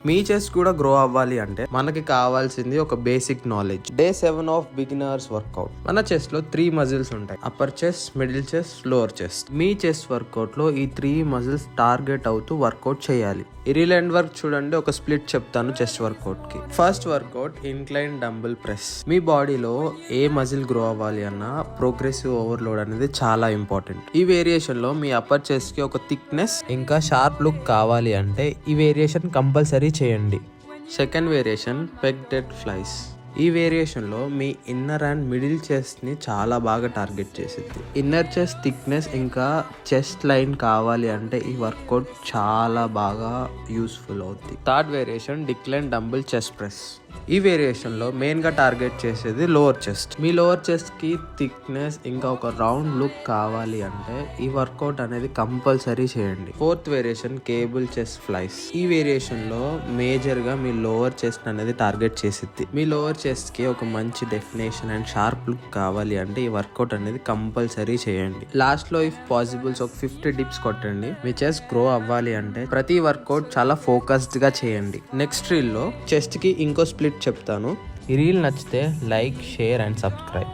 మీ chest కూడా grow అవ్వాలి అంటే మనకి కావాల్సింది ఒక basic knowledge. Day 7 of beginners workout. మన చెస్ట్ లో 3 మజిల్స్ ఉంటాయి, upper chest, middle chest, lower chest. మీ చెస్ట్ వర్కౌట్ లో ఈ 3 మజిల్స్ టార్గెట్ అవుతూ వర్కౌట్ చేయాలి. ఇరిలెంట్ వర్క్ చూడండి, ఒక స్ప్లిట్ చెప్తాను చెస్ట్ వర్కౌట్ కి. First workout incline dumbbell press. మీ బాడీలో ఏ మజిల్ గ్రో అవ్వాలి అన్నా ప్రోగ్రెసివ్ ఓవర్లోడ్ అనేది చాలా ఇంపార్టెంట్. ఈ వేరియేషన్ లో మీ అప్పర్ చెస్ట్ కి ఒక థిక్నెస్ ఇంకా షార్ప్ లుక్ కావాలి అంటే ఈ వేరియేషన్ కంపల్సరీ చేయండి. Second variation peg dead flies. ఈ వేరియేషన్ లో మీ ఇన్నర్ అండ్ మిడిల్ చెస్ట్ ని చాలా బాగా టార్గెట్ చేసింది. ఇన్నర్ చెస్ట్ థిక్నెస్ ఇంకా చెస్ట్ లైన్ కావాలి అంటే ఈ వర్కౌట్ చాలా బాగా యూస్ఫుల్ అవుతుంది. Third variation decline dumbbell chest press. ఈ వేరియేషన్ లో మెయిన్ గా టార్గెట్ చేసేది లోవర్ చెస్ట్. మీ లోవర్ చెస్ట్ కి థిక్నెస్ ఇంకా ఒక రౌండ్ లుక్ కావాలి అంటే ఈ వర్కౌట్ అనేది కంపల్సరీ చేయండి. Fourth variation cable chest flies. ఈ వేరియేషన్ లో మేజర్ గా మీ లోవర్ చెస్ట్ అనేది టార్గెట్ చేసిద్ది. మీ లోవర్ చెస్ట్ కి ఒక మంచి డెఫినేషన్ అండ్ షార్ప్ లుక్ కావాలి అంటే ఈ వర్కౌట్ అనేది కంపల్సరీ చేయండి. లాస్ట్ లో ఇఫ్ పాసిబుల్స్ ఒక 50 డిప్స్ కొట్టండి. మీ చెస్ట్ గ్రో అవ్వాలి అంటే ప్రతి వర్కౌట్ చాలా ఫోకస్డ్ గా చేయండి. నెక్స్ట్ రీల్ లో చెస్ట్ కి ఇంకో స్ప్లిట్ చెప్తాను. ఈ రీల్ నచ్చితే లైక్, షేర్ అండ్ సబ్స్క్రైబ్.